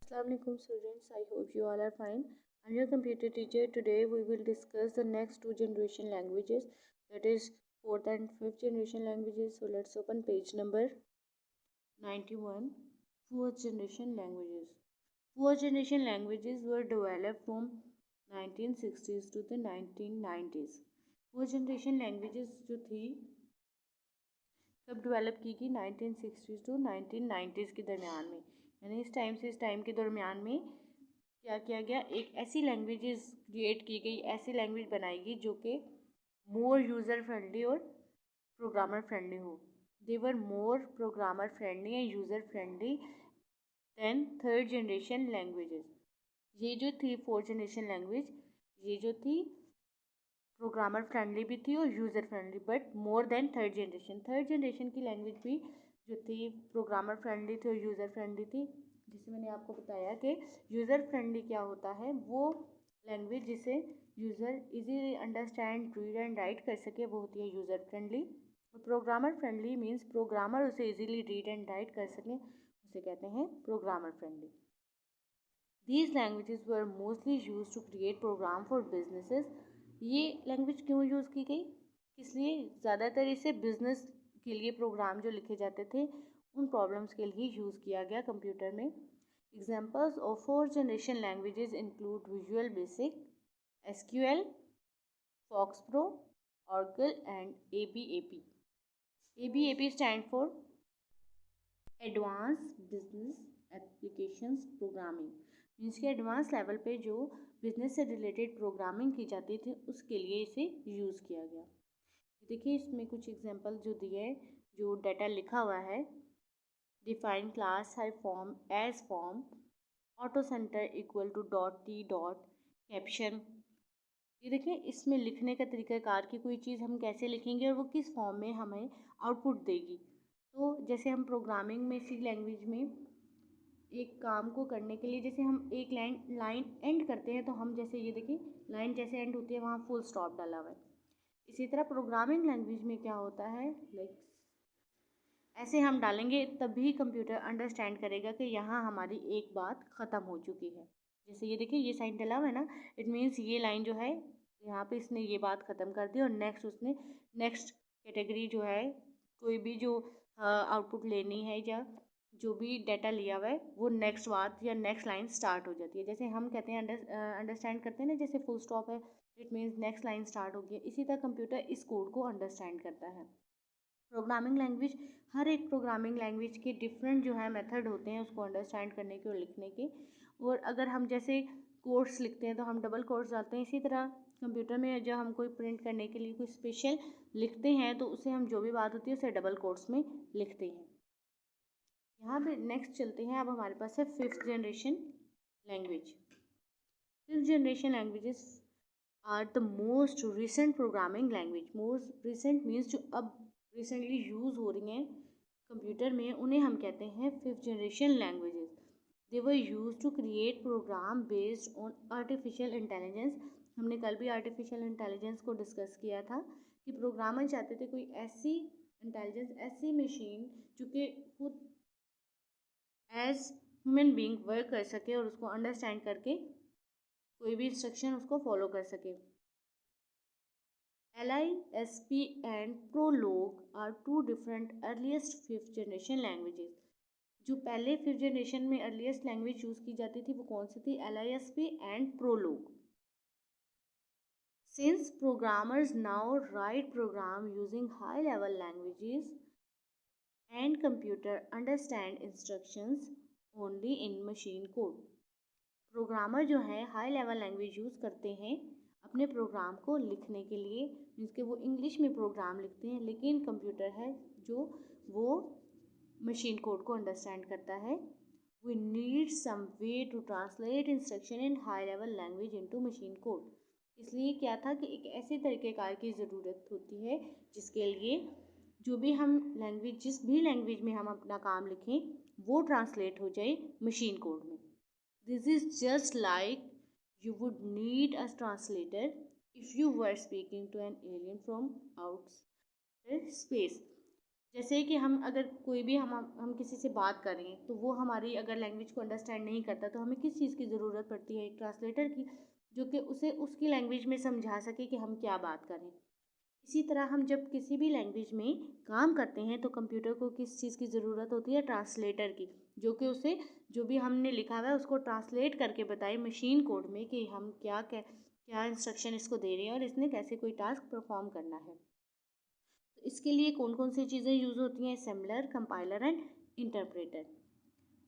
Assalamualaikum students, I hope you all are fine. I'm your computer teacher. Today we will discuss the next two generation languages, that is fourth and fifth generation languages. So let's open page number 91. Fourth generation languages. Fourth generation languages were developed from 1960s to the 1990s. Fourth generation languages जो थी कब develop की गई 1960s to 1990s के दरमियान में, यानी इस टाइम से इस टाइम के दरमियान में क्या किया गया, एक ऐसी लैंग्वेजेस क्रिएट की गई, ऐसी लैंग्वेज बनाई गई जो कि मोर यूज़र फ्रेंडली और प्रोग्रामर फ्रेंडली हो. They were more programmer friendly and user friendly then third generation languages. ये जो थी फोर्थ जनरेशन लैंग्वेज, ये जो थी प्रोग्रामर फ्रेंडली भी थी और user friendly, but more than third generation. Third generation की लैंग्वेज भी जो थी प्रोग्रामर फ्रेंडली थी और यूज़र फ्रेंडली थी. जिससे मैंने आपको बताया कि यूज़र फ्रेंडली क्या होता है, वो लैंग्वेज जिसे user easily understand, read and right कर सके, वो होती है यूज़र फ्रेंडली. और प्रोग्रामर फ्रेंडली मीन्स प्रोग्रामर उसे इजीली रीड एंड राइट कर सकें, उसे कहते हैं programmer friendly. These languages were mostly used to create program for businesses. ये लैंग्वेज क्यों यूज़ की गई, किस लिए? ज़्यादातर इसे बिजनेस के लिए प्रोग्राम जो लिखे जाते थे उन प्रॉब्लम्स के लिए यूज़ किया गया कंप्यूटर में. Examples of fourth generation languages include visual basic, SQL, Fox Pro, Oracle and ABAP. ABAP stand for Advanced Business Applications Programming. Means के एडवांस लेवल पे जो बिजनेस से रिलेटेड प्रोग्रामिंग की जाती थी उसके लिए इसे यूज़ किया गया. देखिए इसमें कुछ एग्जांपल जो दिए हैं, जो डाटा लिखा हुआ है, डिफाइन क्लास है form as form, auto center equal to dot T dot caption. ये देखिए इसमें लिखने का तरीक़ाकार कि कोई चीज़ हम कैसे लिखेंगे और वो किस फॉर्म में हमें आउटपुट देगी. तो जैसे हम प्रोग्रामिंग में सी लैंग्वेज में एक काम को करने के लिए जैसे हम एक लाइन एंड करते हैं, तो हम जैसे ये देखिए लाइन जैसे एंड होती है वहाँ फुल स्टॉप डाला हुआ है. इसी तरह प्रोग्रामिंग लैंग्वेज में क्या होता है, लाइक ऐसे हम डालेंगे तभी कंप्यूटर अंडरस्टैंड करेगा कि यहाँ हमारी एक बात ख़त्म हो चुकी है. जैसे ये देखिए ये साइन डला हुआ है ना, इट मीन्स ये लाइन जो है यहाँ पे इसने ये बात ख़त्म कर दी और नेक्स्ट उसने नेक्स्ट कैटेगरी जो है कोई भी जो आउटपुट लेनी है या जो भी डाटा लिया हुआ है वो नेक्स्ट बात या नेक्स्ट लाइन स्टार्ट हो जाती है. जैसे हम कहते हैं अंडरस्टैंड करते हैं ना, जैसे फुल स्टॉप है, it means next line start हो गई. इसी तरह कंप्यूटर इस कोड को अंडरस्टैंड करता है. प्रोग्रामिंग लैंग्वेज, हर एक प्रोग्रामिंग लैंग्वेज के डिफरेंट जो है मेथड होते हैं उसको अंडरस्टैंड करने के और लिखने के. और अगर हम जैसे कोड्स लिखते हैं तो हम डबल कोड्स डालते हैं. इसी तरह कंप्यूटर में जब हम कोई प्रिंट करने के लिए कोई स्पेशल लिखते हैं तो उसे हम जो भी बात होती है उसे डबल कोड्स में लिखते हैं. यहाँ पे नेक्स्ट चलते हैं. अब हमारे पास है fifth generation language. Fifth generation languages are the most recent programming language. Most recent means जो अब रिसेंटली यूज़ हो रही हैं कंप्यूटर में, उन्हें हम कहते हैं fifth generation languages. They were use to create program based on artificial intelligence. हमने कल भी आर्टिफिशियल इंटेलिजेंस को डिस्कस किया था कि प्रोग्रामर चाहते थे कोई ऐसी इंटेलिजेंस, ऐसी मशीन जो कि खुद एज ह्यूमन बींग वर्क कर सके और उसको अंडरस्टैंड करके कोई भी इंस्ट्रक्शन उसको फॉलो कर सके. LISP and Prolog are two different earliest fifth generation languages. जो पहले फिफ्थ जनरेशन में अर्लीस्ट लैंग्वेज यूज़ की जाती थी वो कौन सी थी, LISP and Prolog. Since programmers now write program using high level languages and computer understand instructions only in machine code. Programmer जो है हाई लेवल लैंग्वेज यूज़ करते हैं अपने प्रोग्राम को लिखने के लिए, मीन्स के वो इंग्लिश में प्रोग्राम लिखते हैं, लेकिन कंप्यूटर है जो वो मशीन कोड को अंडरस्टैंड करता है. We need some way to translate instruction in high level language into machine code. इसलिए क्या था कि एक ऐसे तरीक़ेकार की ज़रूरत होती है जिसके लिए जो भी हम लैंग्वेज, जिस भी लैंग्वेज में हम अपना काम लिखें वो ट्रांसलेट हो जाए मशीन कोड में. This is just like you would need a translator if you were speaking to an alien from outer space. जैसे कि हम अगर कोई भी हम किसी से बात कर रहे हैं तो वो हमारी अगर लैंग्वेज को अंडरस्टैंड नहीं करता तो हमें किस चीज़ की ज़रूरत पड़ती है, एक ट्रांसलेटर की, जो कि उसे उसकी लैंग्वेज में समझा सके कि हम क्या बात करें। इसी तरह हम जब किसी भी लैंग्वेज में काम करते हैं तो कंप्यूटर को किस चीज़ की ज़रूरत होती है, ट्रांसलेटर की, जो कि उसे जो भी हमने लिखा हुआ है उसको ट्रांसलेट करके बताए मशीन कोड में कि हम क्या क्या क्या इंस्ट्रक्शन इसको दे रहे हैं और इसने कैसे कोई टास्क परफॉर्म करना है। तो इसके लिए कौन कौन सी चीज़ें यूज़ होती हैं, असेंबलर, कंपाइलर एंड इंटरप्रेटर।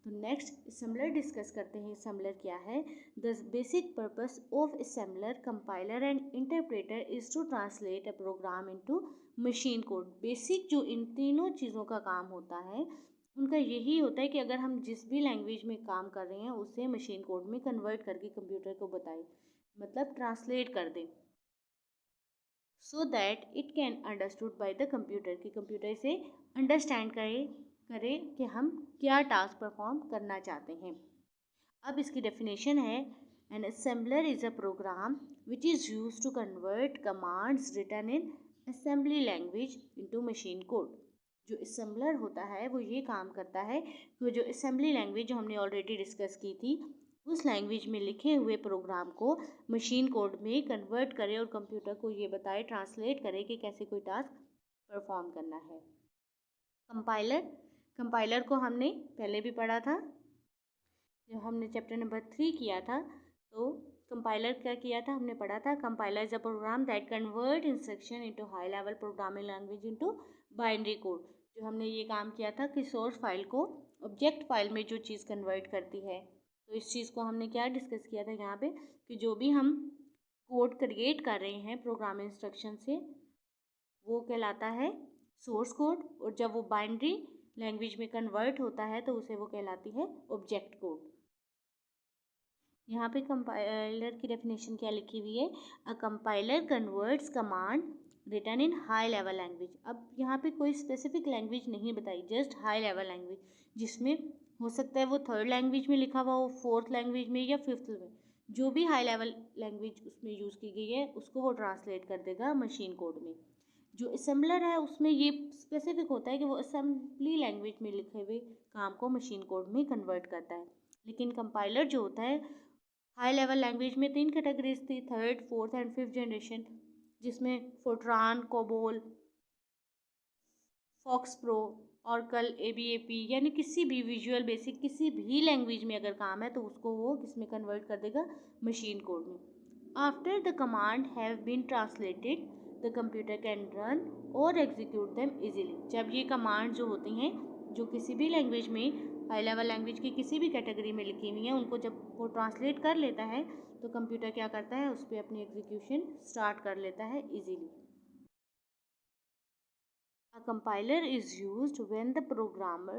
तो नेक्स्ट असेंबलर डिस्कस करते हैं। असेंबलर क्या है? The basic purpose of assembler, compiler and interpreter is to translate a program into machine code. Basic जो इन तीनों चीज़ों का काम होता है उनका यही होता है कि अगर हम जिस भी लैंग्वेज में काम कर रहे हैं उसे मशीन कोड में कन्वर्ट करके कंप्यूटर को बताएं, मतलब ट्रांसलेट कर दें, so that it can understood by the computer, कि कंप्यूटर इसे अंडरस्टैंड करे कि हम क्या टास्क परफॉर्म करना चाहते हैं। अब इसकी डेफिनेशन है, an assembler is a program which is use to convert commands written in assembly language into machine code. जो असेंबलर होता है वो ये काम करता है कि जो असेंबली लैंग्वेज जो हमने ऑलरेडी डिस्कस की थी उस लैंग्वेज में लिखे हुए प्रोग्राम को मशीन कोड में कन्वर्ट करे और कंप्यूटर को ये बताए, ट्रांसलेट करे कि कैसे कोई टास्क परफॉर्म करना है। कंपाइलर, कंपाइलर को हमने पहले भी पढ़ा था जब हमने चैप्टर नंबर 3 किया था। तो कंपाइलर क्या किया था, हमने पढ़ा था compiler is a program that convert instruction into high level programming language into binary code. जो हमने ये काम किया था कि सोर्स फाइल को ऑब्जेक्ट फाइल में जो चीज़ कन्वर्ट करती है, तो इस चीज़ को हमने क्या डिस्कस किया था यहाँ पे, कि जो भी हम कोड क्रिएट कर रहे हैं प्रोग्राम इंस्ट्रक्शन से वो कहलाता है सोर्स कोड, और जब वो बाइनरी लैंग्वेज में कन्वर्ट होता है तो उसे वो कहलाती है ऑब्जेक्ट कोड। यहाँ पे कंपाइलर की डेफिनेशन क्या लिखी हुई है, a compiler converts command written in high level language. अब यहाँ पे कोई स्पेसिफिक लैंग्वेज नहीं बताई, जस्ट हाई लेवल लैंग्वेज, जिसमें हो सकता है वो थर्ड लैंग्वेज में लिखा हुआ हो, फोर्थ लैंग्वेज में या फिफ्थ में, जो भी हाई लेवल लैंग्वेज उसमें यूज़ की गई है उसको वो ट्रांसलेट कर देगा मशीन कोड में। जो असेंबलर है उसमें ये स्पेसिफिक होता है कि वो असेंबली लैंग्वेज में लिखे हुए काम को मशीन कोड में कन्वर्ट करता है। लेकिन कंपाइलर जो होता है, हाई लेवल लैंग्वेज में 3 कैटेगरीज थी, third, fourth and fifth generation, जिसमें Fortran, COBOL, FoxPro, Oracle, ABAP, यानी किसी भी विजुअल बेसिक किसी भी लैंग्वेज में अगर काम है तो उसको वो किसमें कन्वर्ट कर देगा, मशीन कोड में। After the command have been translated the computer can run और एग्जीक्यूट देम इजीली। जब ये कमांड जो होती हैं जो किसी भी लैंग्वेज में, हाई लेवल लैंग्वेज की किसी भी कैटेगरी में लिखी हुई हैं, उनको जब वो ट्रांसलेट कर लेता है तो कंप्यूटर क्या करता है, उस पर अपनी एग्जीक्यूशन स्टार्ट कर लेता है easily. A compiler is used when the programmer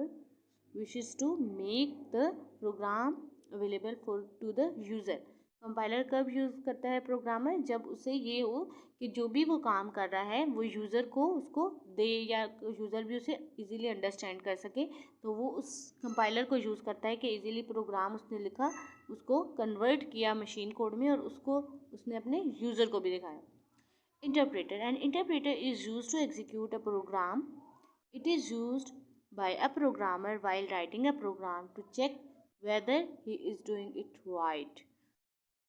wishes to make the program available to the user। Compiler कब यूज़ करता है प्रोग्रामर, जब उसे ये हो कि जो भी वो काम कर रहा है वो यूज़र को उसको दे या यूज़र भी उसे इजीली अंडरस्टैंड कर सके, तो वो उस कंपाइलर को यूज़ करता है कि इजीली प्रोग्राम उसने लिखा उसको कन्वर्ट किया मशीन कोड में और उसको उसने अपने यूज़र को भी दिखाया। Interpreter. An interpreter is used to execute a program. It is used by a programmer while writing a program to check whether he is doing it right.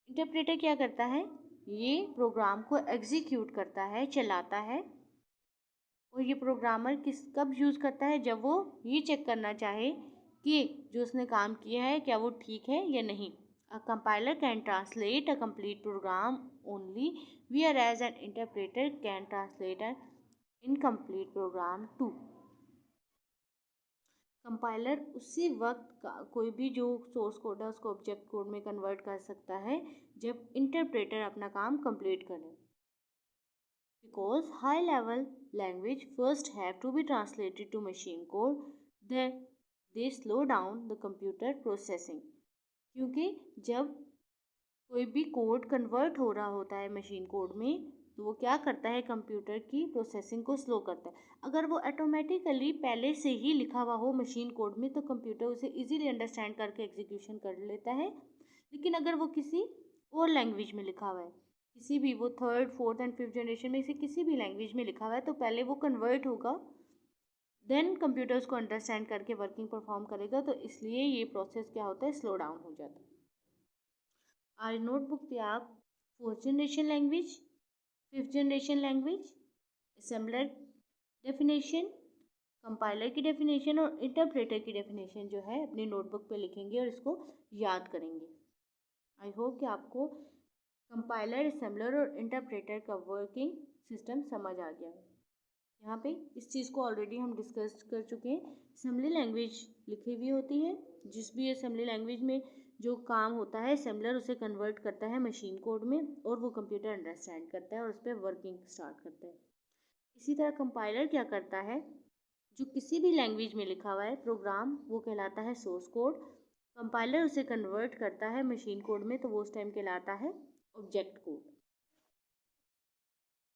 Interpreter क्या करता है, ये प्रोग्राम को एग्जीक्यूट करता है, चलाता है, और ये प्रोग्रामर कब यूज़ करता है, जब वो ये चेक करना चाहे कि जो उसने काम किया है क्या वो ठीक है या नहीं। A compiler can translate a complete program only, whereas an interpreter can translate an incomplete program too. Compiler उसी वक्त का कोई भी जो सोर्स कोड है उसको ऑब्जेक्ट कोड में कन्वर्ट कर सकता है जब इंटरप्रेटर अपना काम कंप्लीट करे। Because high level language first have to be translated to machine code, they slow down the computer processing। क्योंकि जब कोई भी कोड कन्वर्ट हो रहा होता है मशीन कोड में तो वो क्या करता है, कंप्यूटर की प्रोसेसिंग को स्लो करता है। अगर वो ऑटोमेटिकली पहले से ही लिखा हुआ हो मशीन कोड में तो कंप्यूटर उसे इजीली अंडरस्टैंड करके एग्जीक्यूशन कर लेता है। लेकिन अगर वो किसी और लैंग्वेज में लिखा हुआ है, किसी भी, वो third, fourth and fifth generation में से किसी भी लैंग्वेज में लिखा हुआ है, तो पहले वो कन्वर्ट होगा देन कंप्यूटर उसको अंडरस्टैंड करके वर्किंग परफॉर्म करेगा, तो इसलिए ये प्रोसेस क्या होता है, स्लो डाउन हो जाता है। आज नोटबुक पे आप 4th generation language, 5th generation language, assembler definition, compiler की डेफिनेशन और इंटरप्रेटर की डेफिनेशन जो है अपनी नोटबुक पे लिखेंगे और इसको याद करेंगे। आई होप कि आपको कंपाइलर, असेंबलर और इंटरप्रेटर का वर्किंग सिस्टम समझ आ गया है। यहाँ पे इस चीज़ को ऑलरेडी हम डिस्कस कर चुके हैं। असेंबली लैंग्वेज लिखी हुई होती है, जिस भी असेंबली लैंग्वेज में जो काम होता है असेंबलर उसे कन्वर्ट करता है मशीन कोड में और वो कंप्यूटर अंडरस्टैंड करता है और उस पर वर्किंग स्टार्ट करता है। इसी तरह कंपाइलर क्या करता है, जो किसी भी लैंग्वेज में लिखा हुआ है प्रोग्राम वो कहलाता है सोर्स कोड, कंपाइलर उसे कन्वर्ट करता है मशीन कोड में तो वो उस टाइम कहलाता है ऑब्जेक्ट कोड।